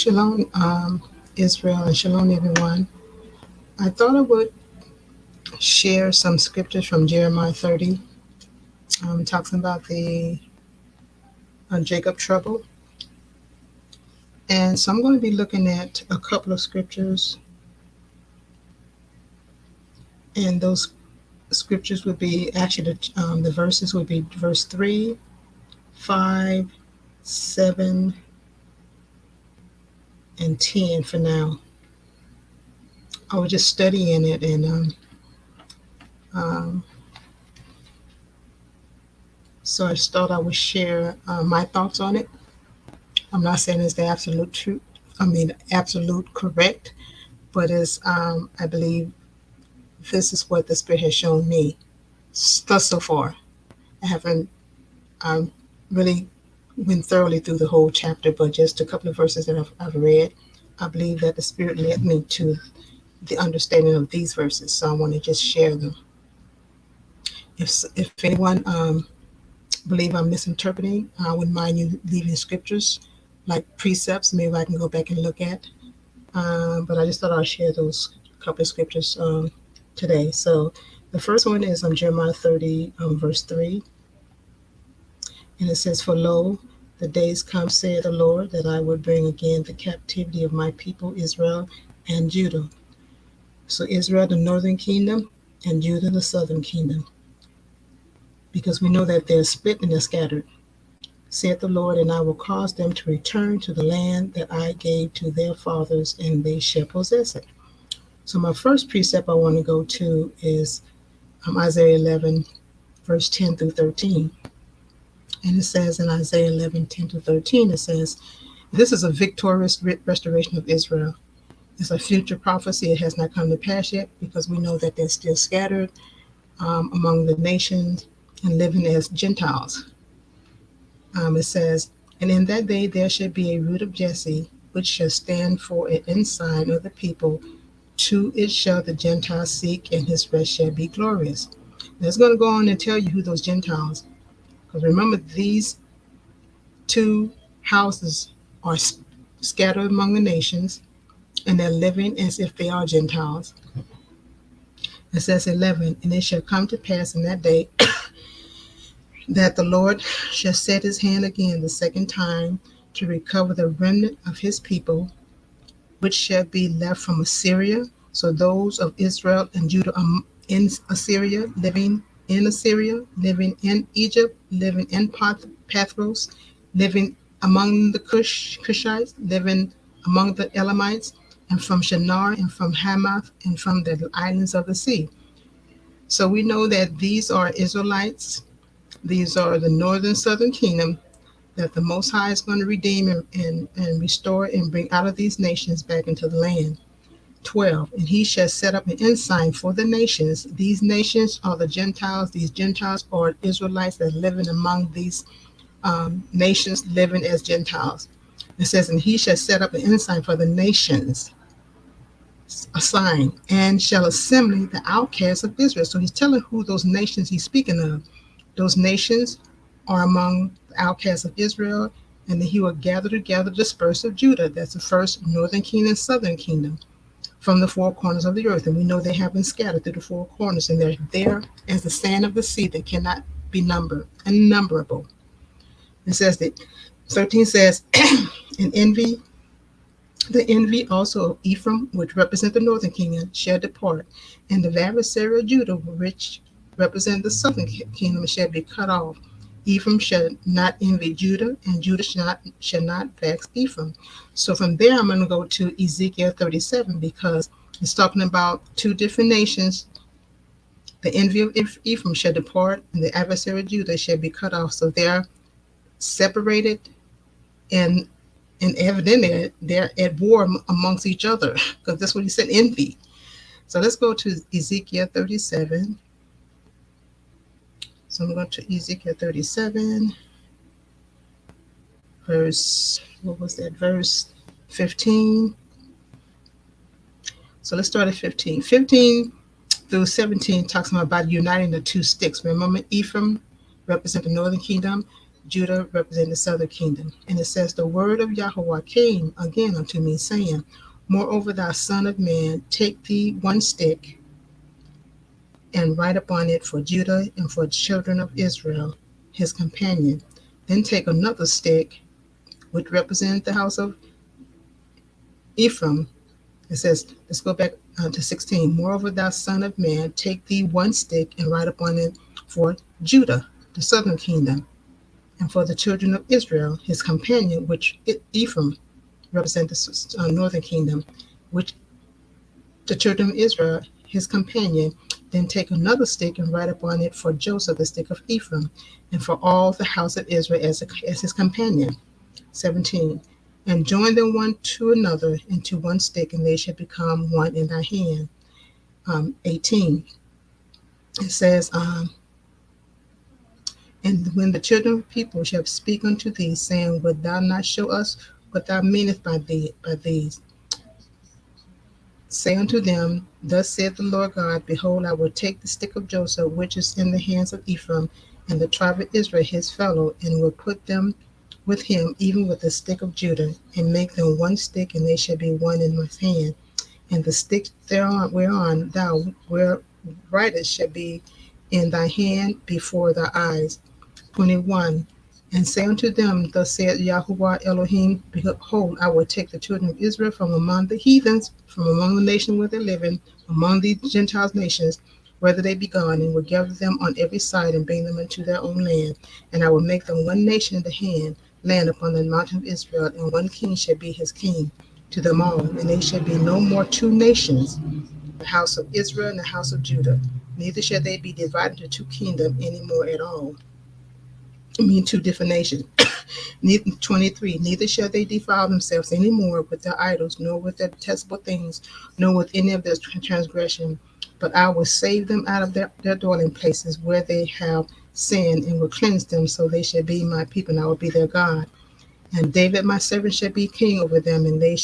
Shalom, Israel, and shalom, everyone. I thought I would share some scriptures from Jeremiah 30, talking about the Jacob trouble. And so I'm going to be looking at a couple of scriptures, and those scriptures would be actually the verses would be verse 3, 5, 7, and 10 for now. I was just studying it, and um, so I just thought I would share my thoughts on it. I'm not saying it's the absolute truth, absolute correct, but it's, I believe this is what the Spirit has shown me thus so far. I haven't really went thoroughly through the whole chapter, but just a couple of verses that I've read. I believe that the Spirit led me to the understanding of these verses, so I want to just share them. If anyone believe I'm misinterpreting, I wouldn't mind you leaving scriptures like precepts. Maybe I can go back and look at. But I just thought I'd share those couple of scriptures today. So the first one is Jeremiah 30, verse 3. And it says, "For lo, the days come, saith the Lord, that I will bring again the captivity of my people Israel and Judah." So Israel, the northern kingdom, and Judah, the southern kingdom. Because we know that they're split and they're scattered. Saith the Lord, and I will cause them to return to the land that I gave to their fathers, and they shall possess it. So my first precept I want to go to is Isaiah 11, verse 10 through 13. And it says in Isaiah 11, 10 to 13, it says, "This is a victorious restoration of Israel. It's a future prophecy. It has not come to pass yet, because we know that they're still scattered among the nations and living as Gentiles." It says, "And in that day there shall be a root of Jesse, which shall stand for an ensign of the people. To it shall the Gentiles seek, and his rest shall be glorious." Now it's going to go on and tell you who those Gentiles, because remember, these two houses are scattered among the nations, and they're living as if they are Gentiles. It says 11, "And it shall come to pass in that day that the Lord shall set his hand again the second time to recover the remnant of his people, which shall be left from Assyria." So those of Israel and Judah are in Assyria, living living in Egypt, living in Pathros, living among the Cushites, living among the Elamites, and from Shinar, and from Hamath, and from the islands of the sea. So we know that these are Israelites. These are the northern southern kingdom that the Most High is going to redeem and restore and bring out of these nations back into the land. 12, "And he shall set up an ensign for the nations." These nations are the Gentiles. These Gentiles are Israelites that are living among these nations, living as Gentiles. It says, "And he shall set up an ensign for the nations, a sign, and shall assemble the outcasts of Israel." So he's telling who those nations he's speaking of. Those nations are among the outcasts of Israel, and then he will gather together the dispersed of Judah. That's the first northern kingdom, southern kingdom, from the four corners of the earth. And we know they have been scattered through the four corners, and they're there as the sand of the sea that cannot be numbered, unnumberable. It says that 13 says, "And envy, the envy also of Ephraim, which represent the northern kingdom, shall depart, and the adversary of Judah, which represent the southern kingdom, shall be cut off. Ephraim shall not envy Judah, and Judah shall not vex Ephraim." So from there, I'm going to go to Ezekiel 37, because it's talking about two different nations. "The envy of Ephraim shall depart, and the adversary of Judah shall be cut off." So they're separated, and evidently they're at war amongst each other, because that's what he said, envy. So let's go to Ezekiel 37. So I'm going to Ezekiel 37, verse 15. So let's start at 15. 15 through 17 talks about uniting the two sticks. Remember, Ephraim represents the northern kingdom, Judah representing the southern kingdom. And it says, the word of Yahweh came again unto me, saying, moreover, thou son of man, take thee one stick and write upon it for Judah and for the children of Israel, his companion. Then take another stick, which represents the house of Ephraim. It says, let's go back to 16. Moreover, thou son of man, take thee one stick and write upon it for Judah, the southern kingdom, and for the children of Israel, his companion, which Ephraim represents the northern kingdom, which the children of Israel, his companion. Then take another stick and write upon it for Joseph, the stick of Ephraim, and for all the house of Israel as his companion. 17. And join them one to another into one stick, and they shall become one in thy hand. 18. It says, and when the children of people shall speak unto thee, saying, wilt thou not show us what thou meanest by these? Say unto them, thus saith the Lord God, behold, I will take the stick of Joseph, which is in the hands of Ephraim, and the tribe of Israel his fellow, and will put them with him, even with the stick of Judah, and make them one stick, and they shall be one in my hand. And the stick thereon whereon thou writest shall be in thy hand before thy eyes. 21. And say unto them, thus saith Yahuwah Elohim, behold, I will take the children of Israel from among the heathens, from among the nations where they live in, among the Gentiles nations, whether they be gone, and will gather them on every side, and bring them into their own land. And I will make them one nation in the land upon the mountain of Israel, and one king shall be his king to them all. And they shall be no more two nations, the house of Israel and the house of Judah. Neither shall they be divided into two kingdoms any more at all. I mean, two different nations. 23. Neither shall they defile themselves any more with their idols, nor with their detestable things, nor with any of their transgression. But I will save them out of their dwelling places where they have sinned, and will cleanse them, so they shall be my people, and I will be their God. And David my servant shall be king over them, and they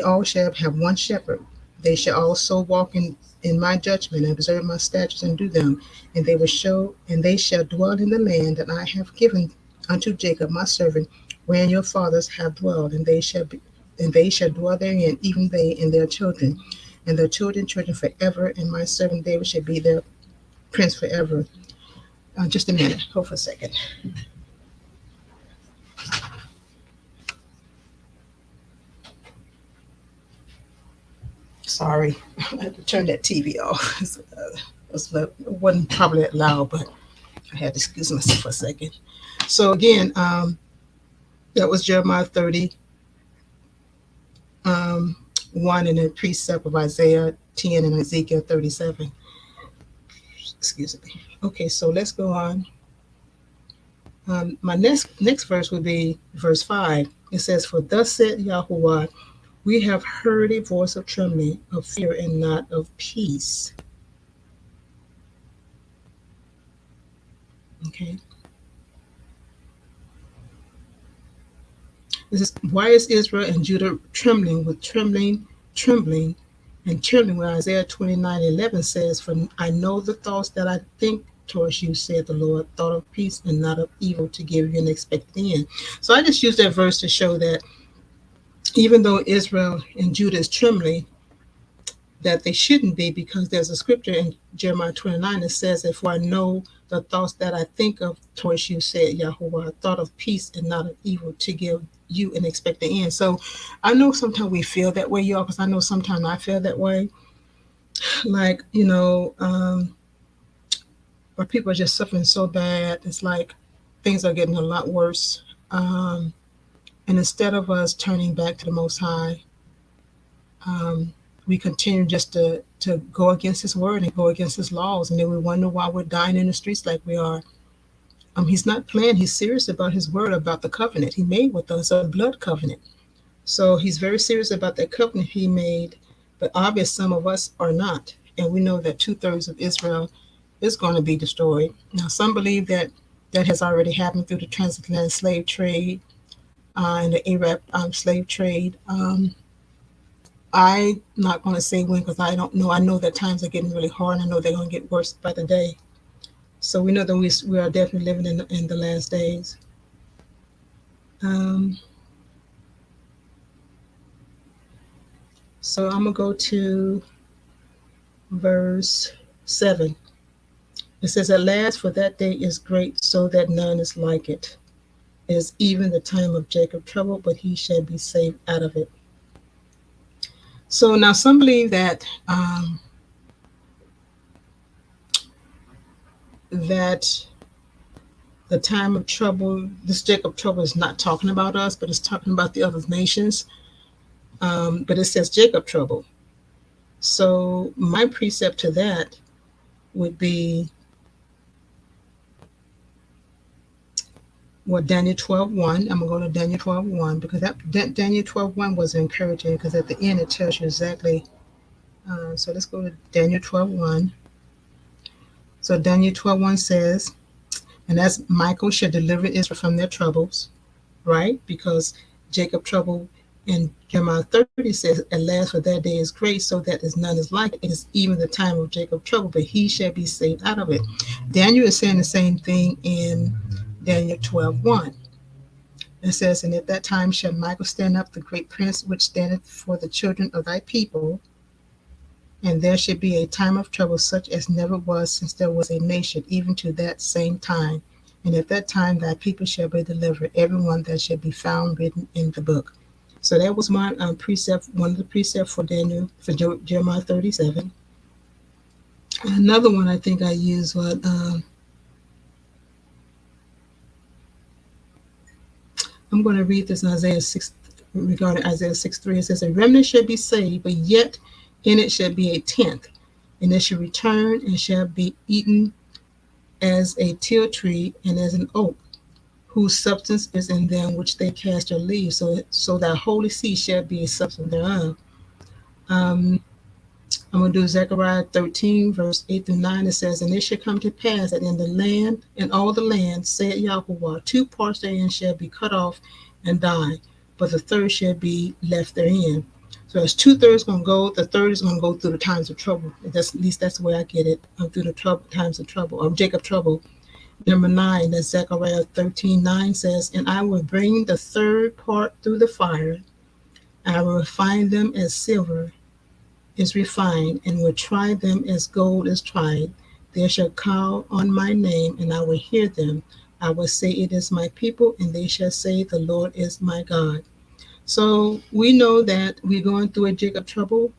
all shall have one shepherd. They shall also walk in my judgment, and observe my statutes, and do them. And they shall dwell in the land that I have given unto Jacob my servant, wherein your fathers have dwelled, and they shall dwell therein, even they and their children, and their children forever. And my servant David shall be their prince forever. Just a minute, hold for a second. Sorry, I had to turn that TV off. It wasn't probably that loud, but I had to excuse myself for a second. So again, that was Jeremiah 30, 1, and the precept of Isaiah 10 and Ezekiel 37. Excuse me. Okay, so let's go on. My next verse would be verse 5. It says, for thus said Yahuwah, we have heard a voice of trembling, of fear, and not of peace. Okay. This is, why is Israel and Judah trembling with trembling, and trembling when Isaiah 29:11 says, for I know the thoughts that I think towards you, said the Lord, thought of peace and not of evil, to give you an expected end. So I just used that verse to show that even though Israel and Judah is trembling, that they shouldn't be, because there's a scripture in Jeremiah 29 that says that, for I know the thoughts that I think of towards you, said Yahuwah, thought of peace and not of evil, to give you an expected end. So I know sometimes we feel that way, y'all, because I know sometimes I feel that way. Like, where people are just suffering so bad, it's like things are getting a lot worse. And instead of us turning back to the Most High, we continue just to go against his word and go against his laws. And then we wonder why we're dying in the streets like we are. He's not playing. He's serious about his word, about the covenant he made with us, a blood covenant. So he's very serious about that covenant he made. But obviously, some of us are not. And we know that 2/3 of Israel is going to be destroyed. Now, some believe that that has already happened through the transatlantic slave trade and the Arab slave trade. I'm not going to say when, because I don't know. I know that times are getting really hard. I know they're going to get worse by the day. So we know that we are definitely living in the last days. Um, so I'm going to go to verse 7. It says, "At last, for that day is great, so that none is like it. It is even the time of Jacob trouble, but he shall be saved out of it." So now some believe that the time of trouble, this Jacob trouble, is not talking about us, but it's talking about the other nations. But it says Jacob trouble. So my precept to that would be what Daniel 12:1. I'm going to go to Daniel 12:1 because that Daniel 12:1 was encouraging because at the end it tells you exactly. So let's go to Daniel 12:1. So Daniel 12:1 says, "And as Michael shall deliver Israel from their troubles," right? Because Jacob trouble in Jeremiah 30 says, "At last, for that day is great, so that is none is like it. It is even the time of Jacob trouble, but he shall be saved out of it." Daniel is saying the same thing in Daniel 12:1. It says, "And at that time shall Michael stand up, the great prince, which standeth for the children of thy people, and there shall be a time of trouble such as never was since there was a nation, even to that same time. And at that time thy people shall be delivered, every one that shall be found written in the book." So that was my precept, one of the precepts for Daniel, for Jeremiah 37. Another one I think I used was, I'm going to read this in Isaiah 6, regarding Isaiah 6:3. It says, "A remnant shall be saved, but yet in it shall be a tenth, and it shall return and shall be eaten as a teil tree and as an oak, whose substance is in them which they cast their leaves. So that holy seed shall be a substance thereof." Um, I'm going to do Zechariah 13, verse 8 through 9. It says, "And it shall come to pass that in the land, in all the land, saith Yahweh, two parts therein shall be cut off and die, but the third shall be left therein." So as 2/3 going to go, the third is going to go through the times of trouble. At least that's the way I get it. Through the times of trouble, or Jacob trouble. Number 9, that Zechariah 13:9 says, "And I will bring the third part through the fire, and I will refine them as silver is refined, and will try them as gold is tried. They shall call on my name, and I will hear them. I will say, It is my people, and they shall say, The Lord is my God." So we know that we're going through a Jacob trouble,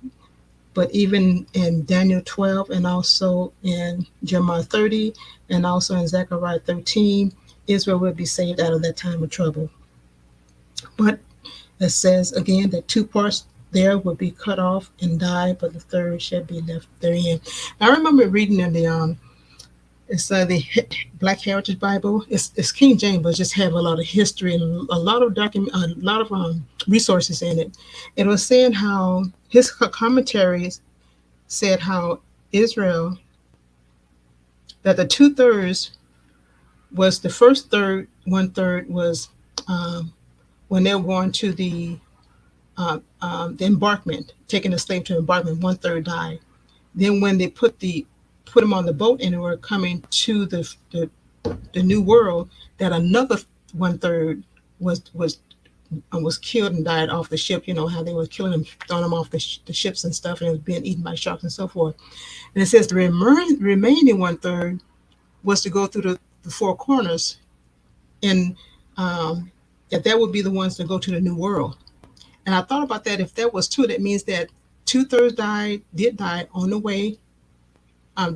but even in Daniel 12 and also in Jeremiah 30 and also in Zechariah 13, Israel will be saved out of that time of trouble. But it says again that two parts there will be cut off and die, but the third shall be left therein. I remember reading in the Black Heritage Bible. It's King James, but just have a lot of history and a lot of resources in it. It was saying how his commentaries said how Israel, that the 2/3 was the first third, 1/3 was um, when they were going to the embarkment, taking the slave to embarkment, 1/3 died. Then when they put them on the boat and they were coming to the new world, that another 1/3 was killed and died off the ship. You know how they were killing them, throwing them off the ships and stuff, and it was being eaten by sharks and so forth. And it says the remaining 1/3 was to go through the four corners, and that would be the ones to go to the new world. And I thought about that. If that was true, that means that 2/3 did die on the way,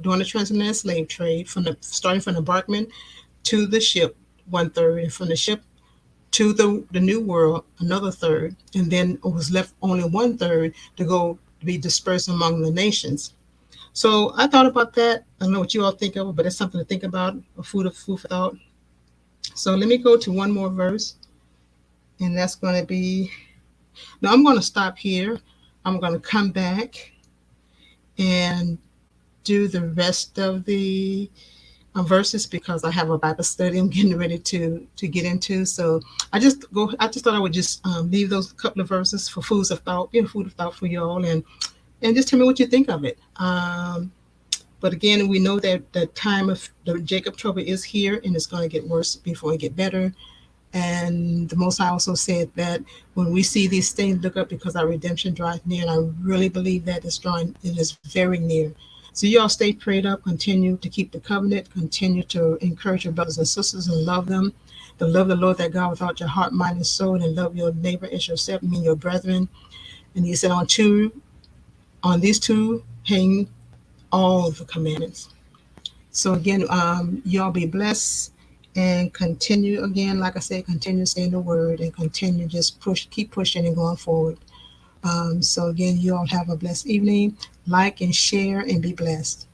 during the transatlantic slave trade, from the starting from the embarkment to the ship, 1/3, and from the ship to the new world, another third, and then it was left only 1/3 to go to be dispersed among the nations. So I thought about that. I don't know what you all think of it, but it's something to think about, a food for thought. So let me go to one more verse, and that's going to be. Now I'm going to stop here. I'm going to come back and do the rest of the verses because I have a Bible study I'm getting ready to get into. So I just thought I would just leave those couple of verses for food of thought for you all, and just tell me what you think of it. But again, we know that the time of the Jacob trouble is here, and it's going to get worse before it get better. And the Most High also said that when we see these things, look up because our redemption draweth near. And I really believe that it's drawing, it is very near. So you all stay prayed up, continue to keep the covenant, continue to encourage your brothers and sisters and love them. To love the Lord that God with all your heart, mind, and soul, and love your neighbor as yourself, mean your brethren. And he said on these two hang all the commandments. So again, y'all be blessed and continue again, like I said, continue saying the word and continue just keep pushing and going forward. So again, you all have a blessed evening. Like and share and be blessed.